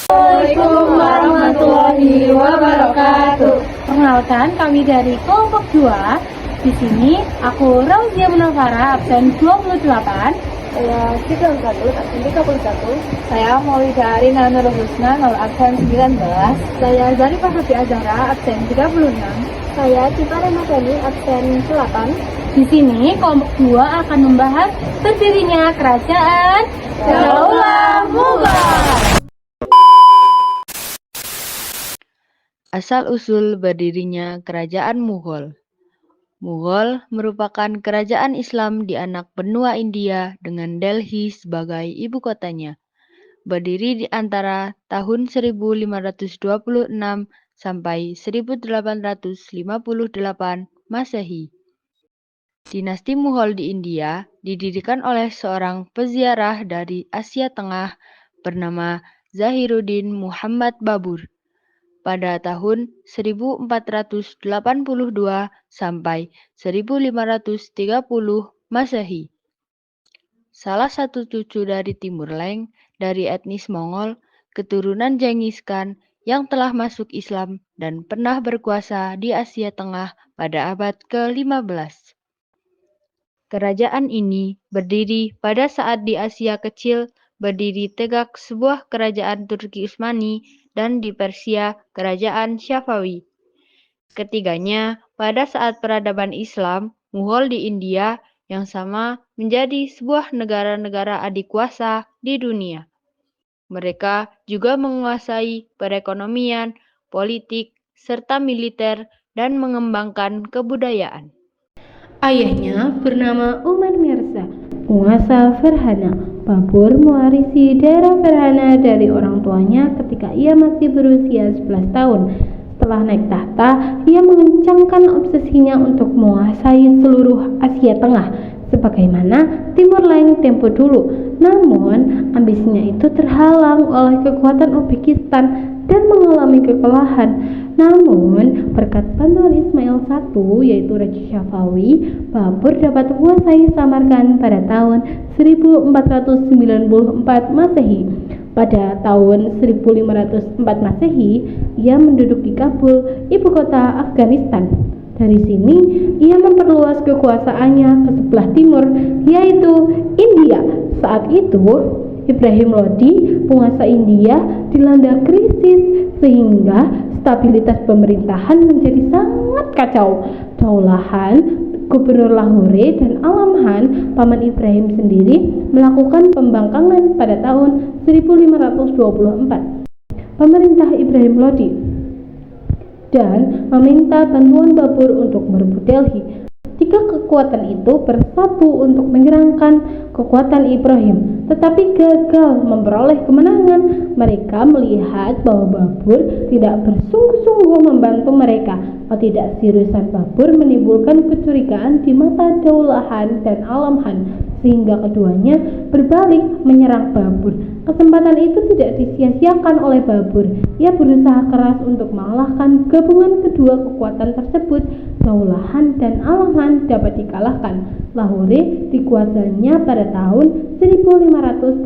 Assalamualaikum warahmatullahi wabarakatuh. Perkenalkan, kami dari kelompok 2. Di sini aku Rauzia Munawara, absen 28. Saya Citra Ukadut, absen 31. Saya Maulida Arina Nurul Husna, absen 19. Saya Zarifah Hafi Azhara, absen 36. Saya Cipa Ramadhani, absen 8. Di sini kelompok 2 akan membahas berdirinya kerajaan Daulah Mughal. Asal-usul berdirinya Kerajaan Mughal. Mughal merupakan kerajaan Islam di anak benua India dengan Delhi sebagai ibu kotanya. Berdiri di antara tahun 1526 sampai 1858 Masehi. Dinasti Mughal di India didirikan oleh seorang peziarah dari Asia Tengah bernama Zahiruddin Muhammad Babur pada tahun 1482 sampai 1530 Masehi. Salah satu cucu dari Timur Leng dari etnis Mongol, keturunan Genghis Khan yang telah masuk Islam dan pernah berkuasa di Asia Tengah pada abad ke-15. Kerajaan ini berdiri pada saat di Asia Kecil berdiri tegak sebuah kerajaan Turki Utsmani dan di Persia kerajaan Syafawi. Ketiganya pada saat peradaban Islam, Mughal di India yang sama menjadi sebuah negara-negara adikuasa di dunia. Mereka juga menguasai perekonomian, politik, serta militer dan mengembangkan kebudayaan. Ayahnya bernama Umar Mirza, penguasa Ferhana. Babur mewarisi daerah Ferhana dari orang tuanya ketika ia masih berusia 11 tahun. Setelah naik tahta, ia mengencangkan obsesinya untuk menguasai seluruh Asia Tengah, sebagaimana Timur Leng tempo dulu. Namun, ambisinya itu terhalang oleh kekuatan Uzbekistan dan mengalami kekalahan. Namun, berkat bantuan Ismail I, yaitu Raja Syafawi, Babur dapat menguasai Samarkand pada tahun 1494 Masehi. Pada tahun 1504 Masehi, ia menduduki Kabul, ibu kota Afghanistan. Dari sini, ia memperluas kekuasaannya ke sebelah timur, yaitu India. Saat itu, Ibrahim Lodi, penguasa India, dilanda krisis sehingga stabilitas pemerintahan menjadi sangat kacau. Daulahan Gubernur Lahore dan Alam Khan, paman Ibrahim sendiri, melakukan pembangkangan pada tahun 1524. Pemerintah Ibrahim Lodi dan meminta bantuan Babur untuk merebut Delhi. Tiga kekuatan itu bersatu untuk menyerangkan kekuatan Ibrahim, tetapi gagal memperoleh kemenangan. Mereka melihat bahwa Babur tidak bersungguh-sungguh membantu mereka. Ketidakseriusan Babur menimbulkan kecurigaan di mata Daulahan dan Alam Khan, sehingga keduanya berbalik menyerang Babur. Kesempatan itu tidak disia-siakan oleh Babur. Ia berusaha keras untuk mengalahkan gabungan kedua kekuatan tersebut. Daulahan dan Alam Khan dapat dikalahkan. Lahore dikuasainya pada tahun 1525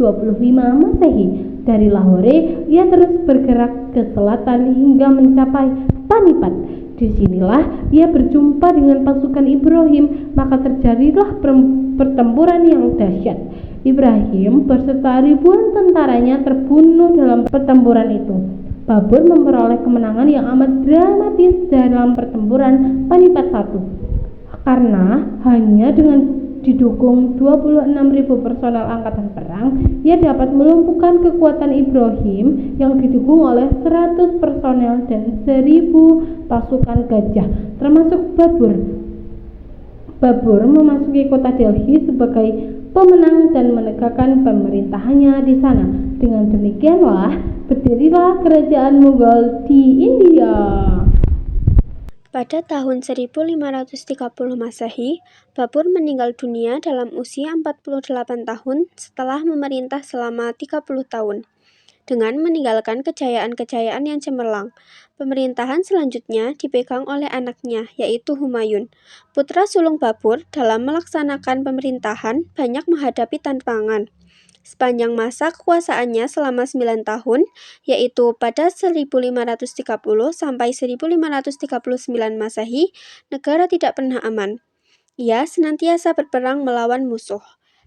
Masehi. Dari Lahore, ia terus bergerak ke selatan hingga mencapai Panipat. Disinilah ia berjumpa dengan pasukan Ibrahim, maka terjadilah pertempuran yang dahsyat. Ibrahim beserta ribuan tentaranya terbunuh dalam pertempuran itu. Babur memperoleh kemenangan yang amat dramatis dalam pertempuran Panipat I, karena hanya dengan didukung 26.000 personel angkatan perang, ia dapat melumpuhkan kekuatan Ibrahim yang didukung oleh 100 personel dan 1.000 pasukan gajah, termasuk Babur. Babur memasuki kota Delhi sebagai pemenang dan menegakkan pemerintahannya di sana. Dengan demikianlah berdirilah kerajaan Mughal di India. Pada tahun 1530 Masehi, Babur meninggal dunia dalam usia 48 tahun setelah memerintah selama 30 tahun. Dengan meninggalkan kejayaan-kejayaan yang cemerlang, pemerintahan selanjutnya dipegang oleh anaknya, yaitu Humayun. Putra sulung Babur dalam melaksanakan pemerintahan banyak menghadapi tantangan. Sepanjang masa kekuasaannya selama 9 tahun, yaitu pada 1530 sampai 1539 Masehi, negara tidak pernah aman. Ia senantiasa berperang melawan musuh.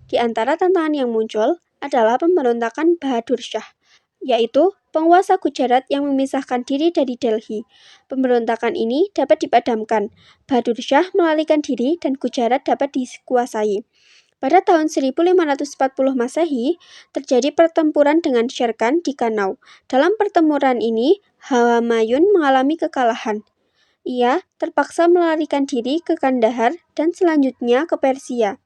Di antara tantangan yang muncul adalah pemberontakan Bahadur Shah, yaitu penguasa Gujarat yang memisahkan diri dari Delhi. Pemberontakan ini dapat dipadamkan. Bahadur Shah melarikan diri dan Gujarat dapat dikuasai. Pada tahun 1540 Masehi, terjadi pertempuran dengan Sher Khan di Kanau. Dalam pertempuran ini, Humayun mengalami kekalahan. Ia terpaksa melarikan diri ke Kandahar dan selanjutnya ke Persia.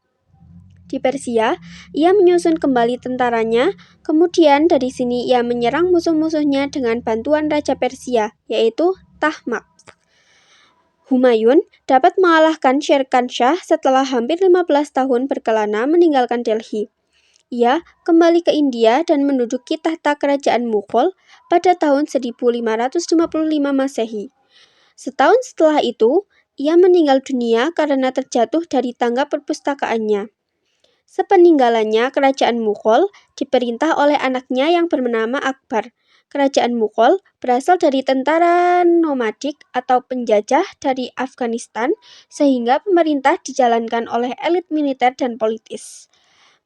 Di Persia, ia menyusun kembali tentaranya, kemudian dari sini ia menyerang musuh-musuhnya dengan bantuan Raja Persia, yaitu Tahmasp. Humayun dapat mengalahkan Sher Khan Shah setelah hampir 15 tahun berkelana meninggalkan Delhi. Ia kembali ke India dan menduduki tahta kerajaan Mughal pada tahun 1555 Masehi. Setahun setelah itu, ia meninggal dunia karena terjatuh dari tangga perpustakaannya. Sepeninggalannya, kerajaan Mughal diperintah oleh anaknya yang bernama Akbar. Kerajaan Mughal berasal dari tentara nomadik atau penjajah dari Afghanistan, sehingga pemerintah dijalankan oleh elit militer dan politis.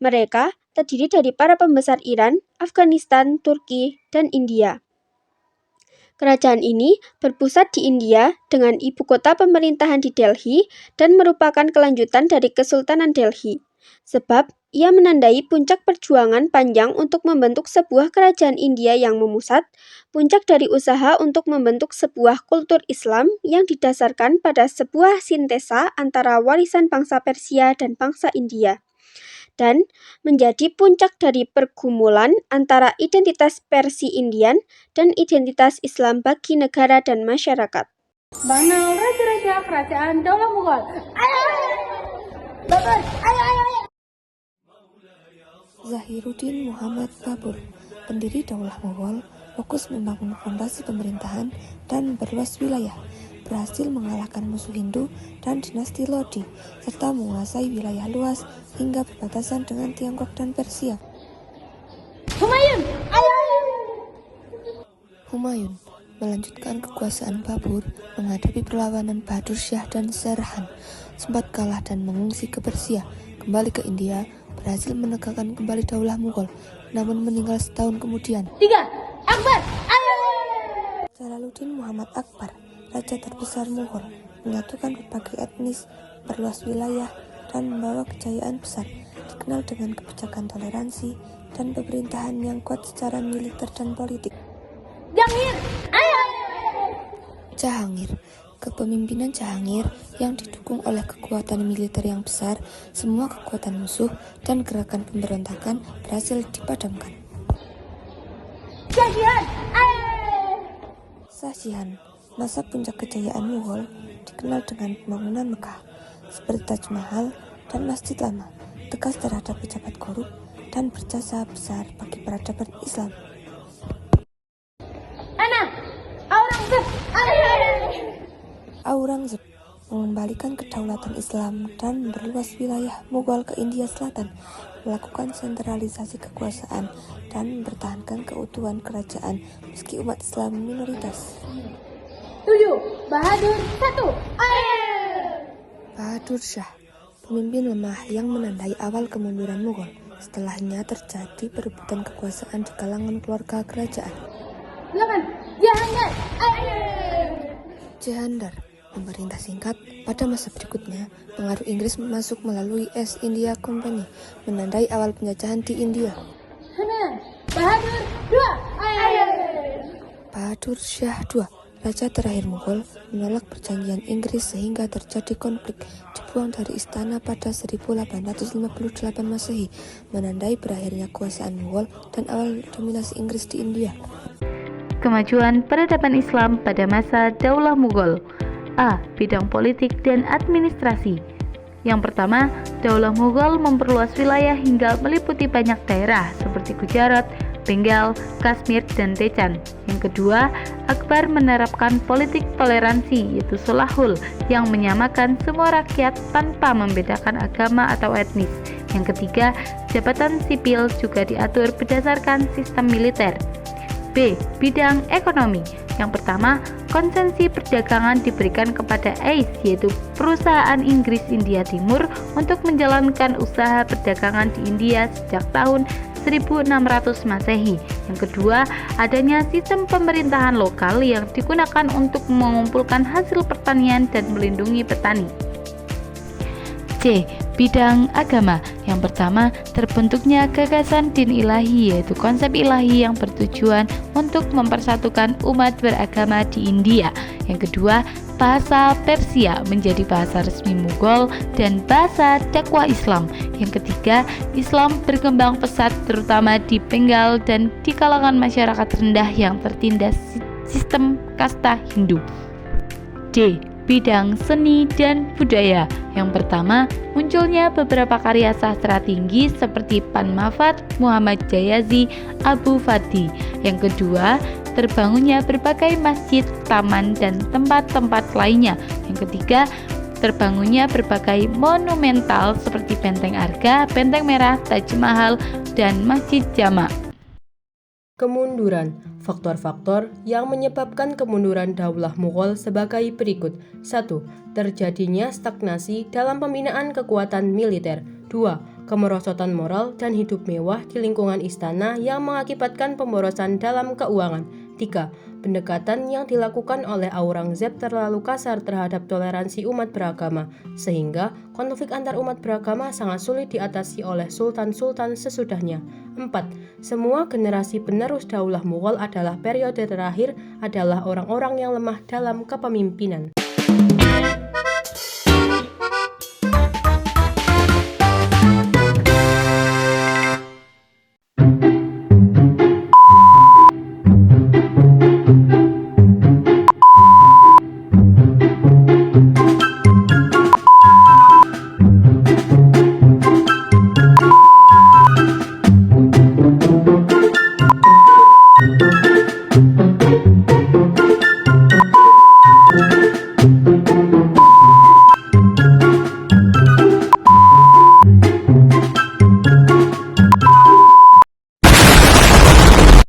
Mereka terdiri dari para pembesar Iran, Afghanistan, Turki, dan India. Kerajaan ini berpusat di India dengan ibu kota pemerintahan di Delhi dan merupakan kelanjutan dari Kesultanan Delhi. Sebab ia menandai puncak perjuangan panjang untuk membentuk sebuah kerajaan India yang memusat, puncak dari usaha untuk membentuk sebuah kultur Islam yang didasarkan pada sebuah sintesa antara warisan bangsa Persia dan bangsa India, dan menjadi puncak dari pergumulan antara identitas Persi-Indian dan identitas Islam bagi negara dan masyarakat. Banal raja-raja kerajaan Daulah Mughal. Zahiruddin Muhammad Babur, pendiri Daulah Mughal, fokus membangun fondasi pemerintahan dan berluas wilayah, berhasil mengalahkan musuh Hindu dan dinasti Lodi, serta menguasai wilayah luas hingga berbatasan dengan Tiongkok dan Persia. Humayun melanjutkan kekuasaan Babur menghadapi perlawanan Bahadur Shah dan Sher Khan, sempat kalah dan mengungsi ke Persia, kembali ke India, berhasil menegakkan kembali Daulah Mughal, namun meninggal setahun kemudian. Akbar! Jalaluddin Muhammad Akbar, raja terbesar Mughal, menyatukan berbagai etnis, berluas wilayah, dan membawa kejayaan besar, dikenal dengan kebijakan toleransi dan pemerintahan yang kuat secara militer dan politik. Jahangir, kepemimpinan Jahangir yang didukung oleh kekuatan militer yang besar, semua kekuatan musuh dan gerakan pemberontakan berhasil dipadamkan. Shah Jahan, masa puncak kejayaan Mughal, dikenal dengan pembangunan Mekah, seperti Taj Mahal dan Masjid Lama, tegas terhadap pejabat korup, dan berjasa besar bagi peradaban Islam. Aurangzeb mengembalikan kedaulatan Islam dan memperluas wilayah Mughal ke India Selatan, melakukan sentralisasi kekuasaan, dan mempertahankan keutuhan kerajaan meski umat Islam minoritas. 7. Bahadur 1. Bahadur Shah, pemimpin lemah yang menandai awal kemunduran Mughal. Setelahnya terjadi perebutan kekuasaan di kalangan keluarga kerajaan. 8. Jahandar. Jahandar, pemerintah singkat. Pada masa berikutnya, pengaruh Inggris masuk melalui East India Company, menandai awal penjajahan di India. 9. Bahadur 2. Bahadur Shah II, raja terakhir Mughal, menolak perjanjian Inggris sehingga terjadi konflik, dibuang dari istana pada 1858 Masehi, menandai berakhirnya kekuasaan Mughal dan awal dominasi Inggris di India. Kemajuan peradaban Islam pada masa Daulah Mughal. A. Bidang politik dan administrasi. Yang pertama, Daulah Mughal memperluas wilayah hingga meliputi banyak daerah seperti Gujarat, Bengal, Kashmir, dan Deccan. Yang kedua, Akbar menerapkan politik toleransi, yaitu Sulhul, yang menyamakan semua rakyat tanpa membedakan agama atau etnis. Yang ketiga, jabatan sipil juga diatur berdasarkan sistem militer. B. Bidang ekonomi. Yang pertama, konsesi perdagangan diberikan kepada AIS, yaitu perusahaan Inggris India Timur, untuk menjalankan usaha perdagangan di India sejak tahun 1600 Masehi. Yang kedua, adanya sistem pemerintahan lokal yang digunakan untuk mengumpulkan hasil pertanian dan melindungi petani. C. Bidang agama. Yang pertama, terbentuknya gagasan din ilahi, yaitu konsep ilahi yang bertujuan untuk mempersatukan umat beragama di India. Yang kedua, bahasa Persia menjadi bahasa resmi Mughal dan bahasa dakwah Islam. Yang ketiga, Islam berkembang pesat terutama di Bengal dan di kalangan masyarakat rendah yang tertindas sistem kasta Hindu. D. Bidang seni dan budaya. Yang pertama, munculnya beberapa karya sastra tinggi seperti Pan Mafat, Muhammad Jayazi, Abu Fadi. Yang kedua, terbangunnya berbagai masjid, taman, dan tempat-tempat lainnya. Yang ketiga, terbangunnya berbagai monumental seperti Benteng Arga, Benteng Merah, Taj Mahal, dan Masjid Jama'. Kemunduran. Faktor-faktor yang menyebabkan kemunduran Daulah Mughal sebagai berikut. 1. Terjadinya stagnasi dalam pembinaan kekuatan militer. 2. Kemerosotan moral dan hidup mewah di lingkungan istana yang mengakibatkan pemborosan dalam keuangan. 3. Pendekatan yang dilakukan oleh Aurangzeb terlalu kasar terhadap toleransi umat beragama, sehingga konflik antar umat beragama sangat sulit diatasi oleh sultan-sultan sesudahnya. 4. Semua generasi penerus Daulah Mughal adalah periode terakhir adalah orang-orang yang lemah dalam kepemimpinan.